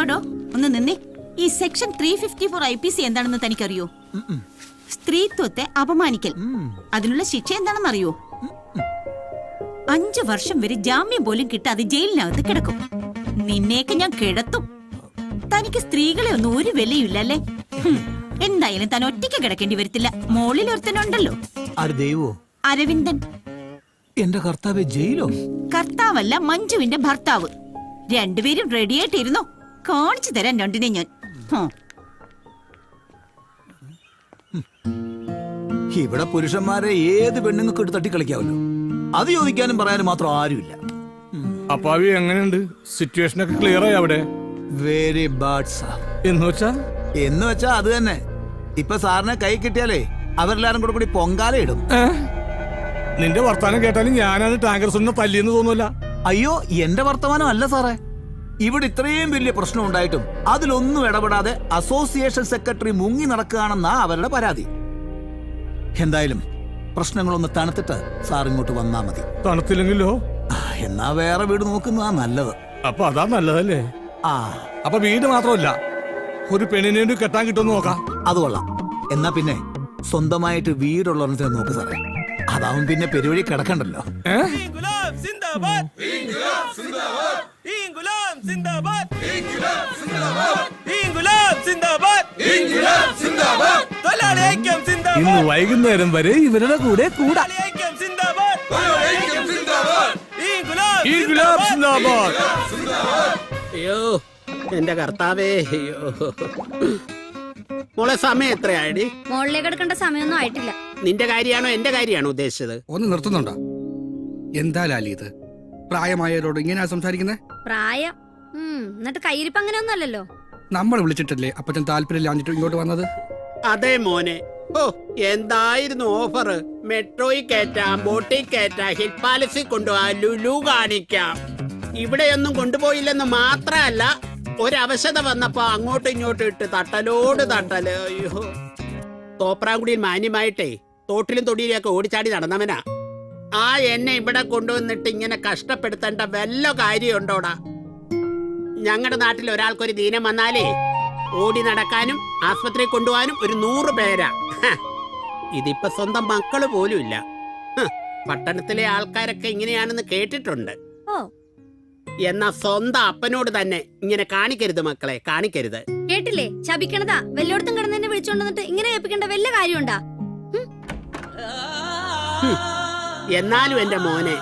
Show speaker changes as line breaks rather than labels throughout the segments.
ഡോ ഒന്ന് നിന്നേ. ഈ സെക്ഷൻ 354 IPC എന്താണെന്ന് തനിക്കറിയോ? സ്ത്രീത്വത്തെ അപമാനിക്കൽ. അതിനുള്ള ശിക്ഷ എന്താണെന്ന് അറിയോ? 5 വർഷം വരെ ജാമ്യം പോലും കിട്ടാതെ ജയിലിനകത്ത് കിടക്കും. നിന്നെയൊക്കെ ഞാൻ കിടത്തും. തനിക്ക് സ്ത്രീകളെ ഒന്നും ഒരു വിലയില്ല അല്ലേ? എന്തായാലും താൻ ഒറ്റയ്ക്ക് കിടക്കേണ്ടി വരത്തില്ല. മോളിൽ ഒരുത്തനുണ്ടല്ലോ. അരവിന്ദൻ.
എന്റെ കർത്താവ് ജയിലോ?
കർത്താവല്ല, മഞ്ജുവിന്റെ ഭർത്താവ്. രണ്ടുപേരും റെഡിയായിട്ടിരുന്നോ? കാണിച്ചു തരാൻ രണ്ടിനെ ഞാൻ.
ഇവിടെ പുരുഷന്മാരെ ഏത് പെണ്ണുങ്ങൾക്ക് എടുത്ത് തട്ടി കളിക്കാവല്ലോ. അത് ചോദിക്കാനും പറയാനും മാത്രം ആരുമില്ല.
അപ്പാവി എങ്ങനെയുണ്ട്? സിറ്റുവേഷൻ ഒക്കെ ക്ലിയർ ആയി അവിടെ?
Very bad sir.
എന്ന്
വെച്ചാ അത് തന്നെ. ഇപ്പൊ സാറിനെ കൈ കിട്ടിയാലേ അവരെല്ലാരും കൂടി പൊങ്കാല ഇടും.
നിന്റെ വർത്താനം കേട്ടാലും ഞാനത് ടാങ്കർ സുണ്ണ തല്ലിയെന്ന് തോന്നൂല.
അയ്യോ, എന്റെ വർത്തമാനം അല്ല സാറേ. ഇവിടെ ഇത്രയും വലിയ പ്രശ്നം ഉണ്ടായിട്ടും അതിലൊന്നും ഇടപെടാതെ അസോസിയേഷൻ സെക്രട്ടറി മുങ്ങി നടക്കുകയാണെന്നാ അവരുടെ പരാതി. എന്തായാലും പ്രശ്നങ്ങളൊന്ന് തണുത്തിട്ട് സാർ ഇങ്ങോട്ട് വന്നാ മതി.
തണുത്തില്ലെങ്കിലോ?
എന്നാ വേറെ വീട് നോക്കുന്നതാ നല്ലത്.
അപ്പൊ അതാ നല്ലതല്ലേ? അപ്പൊ വീട് മാത്രമല്ല, ഒരു പെണ്ണിനെ കെട്ടാൻ കിട്ടുമെന്ന് നോക്കാം.
അത് കൊള്ളാം. എന്നാ പിന്നെ സ്വന്തമായിട്ട് വീടുള്ളവരെ നോക്ക് സാറേ. അതാവും പിന്നെ പെരുവഴി കിടക്കണ്ടല്ലോ.
ഇന്ന് വൈകുന്നേരം വരെ ഇവരുടെ കൂടെ കൂടാ.
അയ്യോ എന്റെ കർത്താവേ, അയ്യോ. മോളെ സമയം എത്രയായി?
മോളിലേക്ക് എടുക്കേണ്ട സമയമൊന്നും ആയിട്ടില്ല.
നിന്റെ കാര്യമാണോ എന്റെ കാര്യമാണോ ഉദ്ദേശിച്ചത്?
ഒന്ന് നിർത്തുന്നുണ്ടോ? എന്താ ലാലി ഇത്? പ്രായമായവരോട് ഇങ്ങനെയാ സംസാരിക്കുന്നത്?
പ്രായം എന്നിട്ട് കയ്യിരിപ്പ് അങ്ങനെ ഒന്നല്ലല്ലോ.
നമ്മൾ വിളിച്ചിട്ടല്ലേ അപ്പച്ചൻ താല്പര്യമില്ലാഞ്ഞിട്ട് ഇങ്ങോട്ട് വന്നത്?
അതെ മോനെ. ഓ, എന്തായിരുന്നു ഓഫർ? മെട്രോയിൽ കയറ്റാം, ബോട്ടിൽ കയറ്റാം, ഹിൽ പാലസിൽ കൊണ്ടുപോവാം, ലുലു കാണിക്കാം. ഇവിടെയൊന്നും കൊണ്ടുപോയില്ലെന്ന് മാത്രമല്ല, ഒരവശത വന്നപ്പോ അങ്ങോട്ടും ഇങ്ങോട്ടും ഇട്ട് തട്ടലോട് തട്ടല്. അയ്യോ, തോപ്രാംകുടിയിൽ മാന്യമായിട്ടേ തോട്ടിലും തൊടിയിലൊക്കെ ഓടിച്ചാടി നടന്നവനാ. ആ എന്നെ ഇവിടെ കൊണ്ടുവന്നിട്ട് ഇങ്ങനെ കഷ്ടപ്പെടുത്തേണ്ട വല്ല കാര്യമുണ്ടോടാ? ഞങ്ങളുടെ നാട്ടിൽ ഒരാൾക്കൊരു ദീനം വന്നാലേ ഓടി നടക്കാനും ആസ്പത്രി കൊണ്ടുപോകാനും ഒരു 100 പേരാ. ഇതിപ്പോ സ്വന്തം മക്കള് പോലും ഇല്ല. പട്ടണത്തിലെ ആൾക്കാരൊക്കെ ഇങ്ങനെയാണെന്ന് കേട്ടിട്ടുണ്ട്. എന്നാ സ്വന്തം അപ്പനോട് തന്നെ ഇങ്ങനെ കാണിക്കരുത് മക്കളെ, കാണിക്കരുത്.
കേട്ടില്ലേ? ശപിക്കണതാ. വല്ലോടത്തും കിടന്നെ വിളിച്ചോണ്ടിട്ട് ഇങ്ങനെ കേൾപ്പിക്കേണ്ട വല്ല കാര്യമുണ്ടാ?
എന്നാലും എന്റെ മോനെ,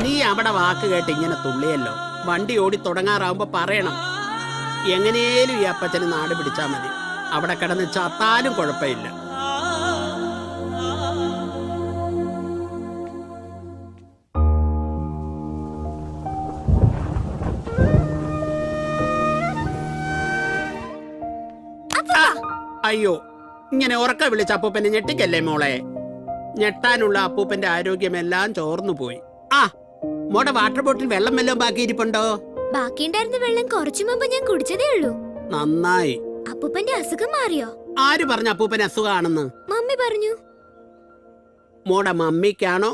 നീ അവിടെ വാക്ക് കേട്ട് ഇങ്ങനെ തുള്ളിയല്ലോ. വണ്ടി ഓടി തുടങ്ങാറാവുമ്പോ പറയണം, എങ്ങനെയും ഈ അപ്പച്ചന് നാട് പിടിച്ചാ മതി. അവിടെ കിടന്ന് ചത്താലും കുഴപ്പമില്ല. അയ്യോ, ഇങ്ങനെ ഉറക്ക വിളിച്ച അപ്പൂപ്പനെ ഞെട്ടിക്കല്ലേ മോളെ. ഞെട്ടാനുള്ള അപ്പൂപ്പന്റെ ആരോഗ്യമെല്ലാം ചോർന്നു പോയി. മോടെ വാട്ടർ ബോട്ടിൽ വെള്ളം വല്ലതും ബാക്കിയിരിപ്പുണ്ടോ?
ബാക്കിയുണ്ടായിരുന്ന വെള്ളം കുറച്ചു മുമ്പ് ഞാൻ കുടിച്ചതേ ഉള്ളൂ.
നന്നായി.
അപ്പൂപ്പന്റെ അസുഖം മാറിയോ?
ആര് പറഞ്ഞു അപ്പൂപ്പന് അസുഖമാണെന്ന്?
മമ്മി പറഞ്ഞു.
മോടെ മമ്മിക്കാണോ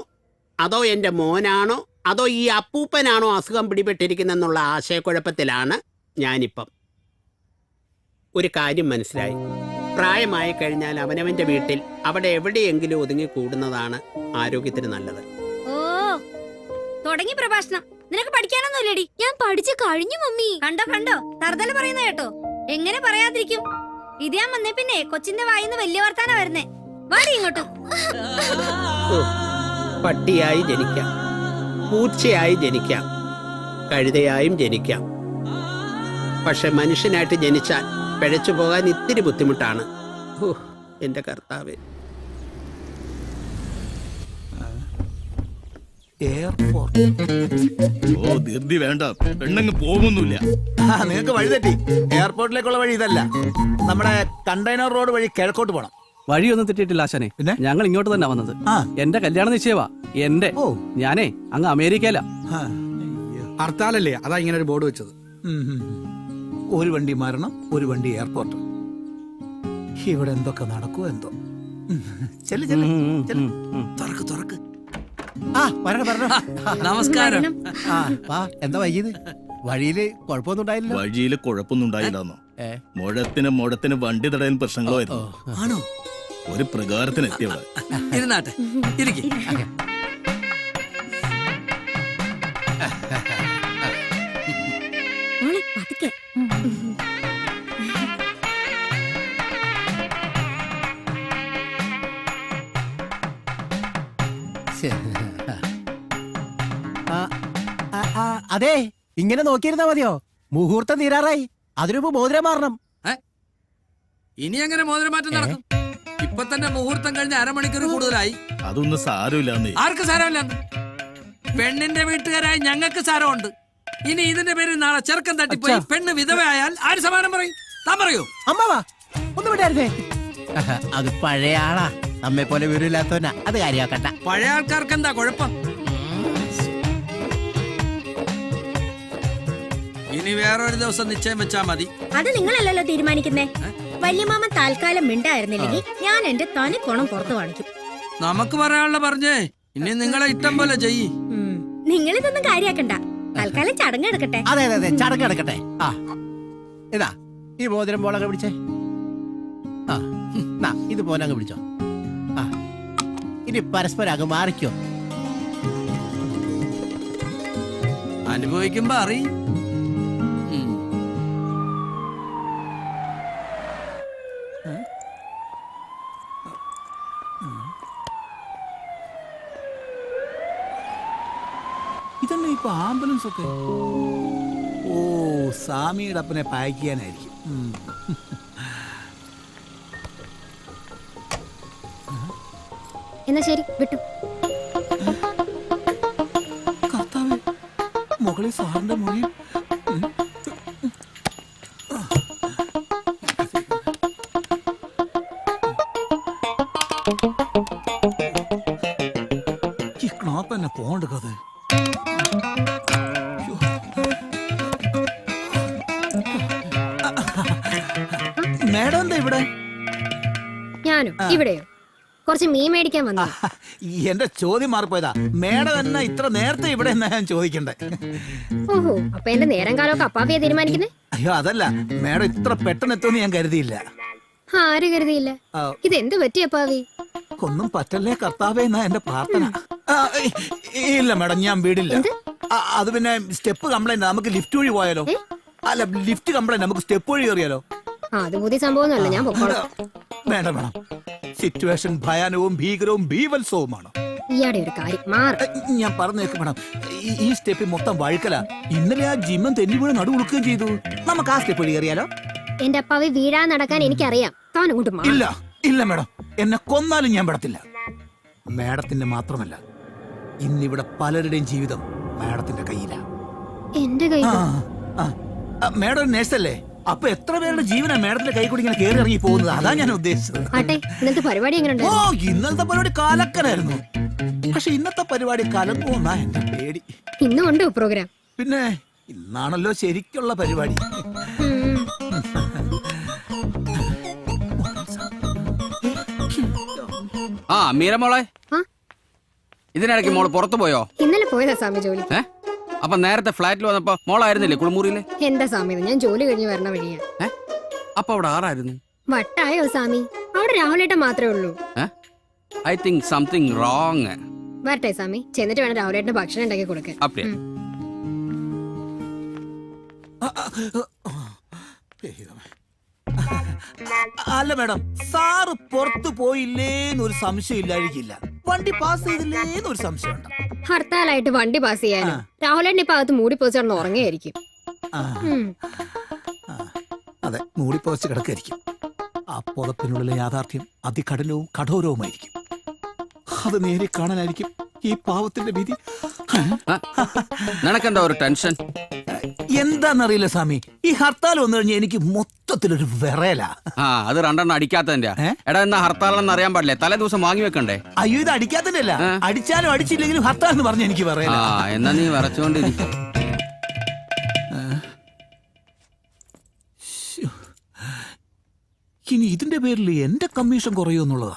അതോ എന്റെ മോനാണോ അതോ ഈ അപ്പൂപ്പനാണോ അസുഖം പിടിപെട്ടിരിക്കുന്നെന്നുള്ള ആശയക്കുഴപ്പത്തിലാണ് ഞാനിപ്പം. ഒരു കാര്യം മനസ്സിലായി. പ്രായമായി കഴിഞ്ഞാൽ അവനവന്റെ വീട്ടിൽ അവിടെ എവിടെയെങ്കിലും ഒതുങ്ങി കൂടുന്നതാണ് ആരോഗ്യത്തിന് നല്ലത്.
ഓ, തുടങ്ങി പ്രഭാഷണം. നിനക്ക് പഠിക്കാനൊന്നുമില്ലടി? ഞാൻ പഠിച്ചു കഴിഞ്ഞു മമ്മി. കണ്ടോ കണ്ടോ, തറുതല പറയുന്ന കേട്ടോ. എങ്ങനെ പറയാതിരിക്കും? ഇത് ഞാൻ വന്നേ പിന്നെ കൊച്ചിന്റെ വായിന്ന് വലിയ വർത്താനം വരുന്നേ. വാടി ഇങ്ങോട്ട്.
പട്ടിയായി ജനിക്കാം, പൂച്ചയായി ജനിക്കാം, കഴുതയായും ജനിക്കാം. പക്ഷെ മനുഷ്യനായിട്ട് ജനിച്ചാൽ പിഴച്ചു പോകാൻ ഇത്തിരി ബുദ്ധിമുട്ടാണ്. എന്റെ കർത്താവേ.
വേണ്ട, പെണ്ണങ്ങ് പോകുന്നില്ല.
നിങ്ങൾക്ക് വഴി തെറ്റി. എയർപോർട്ടിലേക്കുള്ള വഴി ഇതല്ല, നമ്മുടെ കണ്ടെയ്നർ റോഡ് വഴി കിഴക്കോട്ട് പോണം.
വഴിയൊന്നും തെറ്റിയിട്ടില്ല ആശാനെ. ഞങ്ങൾ ഇങ്ങോട്ട് തന്നെ വന്നത്. എന്റെ കല്യാണ നിശ്ചയവാ. ഞാനേ അങ്ങ് അമേരിക്കയില.
ഹർത്താലല്ലേ, അതാ ഇങ്ങനെ ഒരു ബോർഡ് വെച്ചത്.
ഒരു വണ്ടി മരണം, ഒരു വണ്ടി എയർപോർട്ട്. ഇവിടെ എന്തൊക്കെ നടക്കുവോ എന്തോ.
നമസ്കാരം.
എന്താ വൈകിയത്?
വഴിയില് കുഴപ്പമൊന്നും ഉണ്ടായില്ല.
വഴിയിൽ കുഴപ്പമൊന്നും ഉണ്ടായില്ലെന്നോ? മുഴത്തിന് വണ്ടി തടയാൻ പ്രശ്നങ്ങളായിരുന്നു.
ആണോ?
ഒരു പ്രകാരത്തിന് എത്തിയവിടെ.
ഇരുന്നാട്ടെ, ഇരിക്കും.
മോളെ പതുക്കെ.
അതെ, ഇങ്ങനെ നോക്കിയിരുന്നാ മതിയോ? മുഹൂർത്തം തീരാറായി. അതിനുമ്പ് മോതിരം മാറണം.
ഇനി അങ്ങനെ മോതിരമാറ്റം നടക്കും? ഇപ്പൊ തന്നെ മുഹൂർത്തം കഴിഞ്ഞ് അരമണിക്കൂർ കൂടുതലായി.
അതൊന്നും സാരമില്ലാന്നേ.
ആർക്ക് സാരമില്ല? പെണ്ണിന്റെ വീട്ടുകാരായ ഞങ്ങൾക്ക് സാരമുണ്ട്. ഇനി ഇതിന്റെ പേരിൽ നാളെ ചെറുക്കൻ തട്ടിപ്പോയി പെണ്ണ് വിധവയായാൽ ആര് സമാനം പറയും? താൻ പറയൂ?
അമ്മാവാ ഒന്ന് വിട്ടായിരുന്നേ. അത് പഴയ ആളാ, നമ്മെ പോലെ വിവരമില്ലാത്തവനാ. അത് കാര്യമാക്കണ്ട.
പഴയ ആൾക്കാർക്ക് എന്താ കുഴപ്പം? ഇനി വേറൊരു ദിവസം നിശ്ചയം വെച്ചാ മതി.
അത് നിങ്ങളല്ലല്ലോ തീരുമാനിക്കുന്നേ. വല്യമാമൻ താൽക്കാലം മിണ്ടായിരുന്നില്ലെങ്കിൽ ഞാൻ എന്റെ തനി കോണം പുറത്തു കാണിക്കും.
നമുക്ക് പറയാനുള്ള പറഞ്ഞേ. ഇനി നിങ്ങളെ ഇഷ്ടം പോലെ ചെയ്യ്.
നിങ്ങളിതൊന്നും കാര്യാക്കണ്ട. തൽക്കാലം ചടങ്ങ് എടുക്കട്ടെ.
അതെ അതെ അതെ, ചടങ്ങ് എടുക്കട്ടെ. ആ ഇതാ ഈ മോതിരം പോലങ്ങ് പിടിച്ചേ. ആ ഇത് പോലെ അങ്ങ് പിടിച്ചോ. ആ ഇനി പരസ്പരം അങ്ങ് മാറിക്കോ.
അനുഭവിക്കുമ്പോ അറിയും.
ഇതന്നെ ഇപ്പൊ ആംബുലൻസ് ഒക്കെ. ഓ, സ്വാമിയുടെ അപ്പനെ പാക്ക് ചെയ്യാനായിരിക്കും.
എന്നാ ശരി, വിട്ടു.
കർത്താവേ, മുകളിൽ സാറിന്റെ മുറി. ഈ ക്ലോപ്പ് തന്നെ പോകണ്ടത്. മേഡം എന്താ ഇവിടെ?
ഞാനോ? ഇവിടെയോ? കുറച്ച് മീൻ മേടിക്കാൻ വന്നു.
എന്റെ ചോദ്യം മാറിപ്പോയതാ. മേഡം എന്നാ ഇത്ര നേരത്തെ ഇവിടെ എന്നാ ഞാൻ ചോദിക്കണ്ടേ?
ഓഹോ, അപ്പൊ എന്റെ നേരം കാലമൊക്കെ അപ്പാവിയെ തീരുമാനിക്കുന്നേ?
അയ്യോ അതല്ല, മേഡം ഇത്ര പെട്ടെന്ന് എത്തുമെന്ന് ഞാൻ കരുതിയില്ല.
ആര് കരുതിയില്ല? ഇതെന്ത് പറ്റി അപ്പാവി?
ഒന്നും പറ്റല്ലേ കർത്താവേ എന്നാ എന്റെ പ്രാർത്ഥന. ഇല്ല മേഡം, ഞാൻ വീടില്ല. അത് പിന്നെ സ്റ്റെപ്പ് കംപ്ലൈന്റ്, നമുക്ക് ലിഫ്റ്റ് വഴി പോയാലോ? അല്ല, ലിഫ്റ്റ് കംപ്ലൈന്റ്, നമുക്ക് സ്റ്റെപ്പ് വഴി കയറിയാലോ?
അത് പുതിയ സംഭവമൊന്നുമല്ല, ഞാൻ പൊക്കോളാം.
വേണ്ട മേഡം, സിറ്റുവേഷൻ ഭയാനവും ഭീകരവും ഭീവത്സവുമാണ്.
ഇയാടെ ഒരു കാര്യം മാറി.
ഞാൻ പറഞ്ഞേക്ക് മേഡം, ഈ സ്റ്റെപ്പിൽ മൊത്തം വഴുക്കല. ഇന്നലെ ആ ജിമ്മൻ തെന്നി വീണ് നടുവുളുക്കുകയും ചെയ്തു. നമുക്ക് ആ സ്റ്റെപ്പ് വഴി കയറിയാലോ?
എന്റെ അപ്പാവി വീഴാൻ നടക്കാൻ എനിക്കറിയാം. താൻ അങ്ങോട്ട് മാറി.
ഇല്ല ഇല്ല മേഡം, എന്നെ കൊന്നാലും ഞാൻ പെടത്തില്ല. മേഡത്തിന്റെ മാത്രമല്ല, ഇന്നിവിടെ പലരുടെയും ജീവിതം മേഡത്തിന്റെ കയ്യിലാ.
എന്റെ കയ്യിൽ?
മേഡം നേഴ്സല്ലേ? അപ്പൊ എത്ര പേരുടെ ജീവനാ മേഡത്തിന്റെ കൈ കൂടി ഇങ്ങനെ കയറി ഇറങ്ങി പോകുന്നത്? അതാ ഞാൻ ഉദ്ദേശിച്ചത്.
ആട്ടെ, ഇന്നത്തെ പരിപാടി എങ്ങനെ?
ഓ, ഇന്നലത്തെ പരിപാടി കാലക്കനായിരുന്നു. പക്ഷെ ഇന്നത്തെ പരിപാടി കലങ്ങുമെന്നാ എന്റെ പേടി.
ഇന്നും ഉണ്ടോ പ്രോഗ്രാം?
പിന്നെ ഇന്നാണല്ലോ ശരിക്കുള്ള പരിപാടി.
ആ മീര മോളെ, ഇതിനിടയ്ക്ക് മോള് പുറത്തു പോയോ?
ഇന്നലെ പോയതാ സ്വാമി ജോലി.
അപ്പൊ നേരത്തെ ഫ്ലാറ്റിൽ വന്നപ്പോ മോളായിരുന്നില്ലേ കുളിമുറിയിലെ?
എന്താ സ്വാമി, ഞാൻ ജോലി കഴിഞ്ഞ് വരണ വഴിയാ.
അപ്പൊ അവിടെ ആരായിരുന്നു?
വട്ടായോ സ്വാമി? അവിടെ രാഹുലേട്ടൻ മാത്രമേ ഉള്ളൂ.
I think something wrong.
വരട്ടെ സ്വാമി, ചെന്നിട്ട് വേണം രാഹുലേട്ടന് ഭക്ഷണം ഉണ്ടാക്കി കൊടുക്കാൻ.
അപ്പഴേ
അല്ല മേഡം, സാറ് പുറത്തു പോയില്ലേന്നൊരു സംശയം ഇല്ലായിരിക്കില്ല. വണ്ടി പാസ് ചെയ്തില്ലേന്നൊരു സംശയമുണ്ട്.
ഹർത്താലായിട്ട് വണ്ടി പാസ് ചെയ്യാനും രാഹുലേട്ടൻ ഇപ്പൊ അകത്ത് മൂടി പോച്ചാണെന്ന് ഉറങ്ങിയായിരിക്കും.
അതെ, മൂടിപ്പോച്ച് കിടക്കായിരിക്കും. ആ പുതപ്പിനുള്ളിലെ യാഥാർത്ഥ്യം അതികഠിനവും കഠോരവുമായിരിക്കും. അത് നേരി കാണാനായിരിക്കും ഈ പാവത്തിന്റെ ഭീതി.
നിനക്കെന്താ ഒരു ടെൻഷൻ?
എന്താന്നറിയില്ല സ്വാമി, ഈ ഹർത്താൽ വന്നു കഴിഞ്ഞാൽ എനിക്ക് മൊത്തത്തിലൊരു വിറയല.
അത് രണ്ടെണ്ണം അടിക്കാത്തതിന്റെ. എടാ, എന്നാ ഹർത്താലെന്ന് അറിയാൻ പാടില്ലേ? തലേ ദിവസം വാങ്ങി വെക്കണ്ടേ?
അയ്യോ, ഇത് അടിക്കാത്തതിന്റെ അല്ല. അടിച്ചാലും അടിച്ചില്ലെങ്കിലും ഹർത്താൽ എന്ന് പറഞ്ഞ എനിക്ക് വിറയല.
എന്നാ നീ വിറച്ചോണ്ടിരിക്കും.
ഇനി ഇതിന്റെ പേരിൽ എന്റെ കമ്മീഷൻ കുറയുമെന്നുള്ളതാ.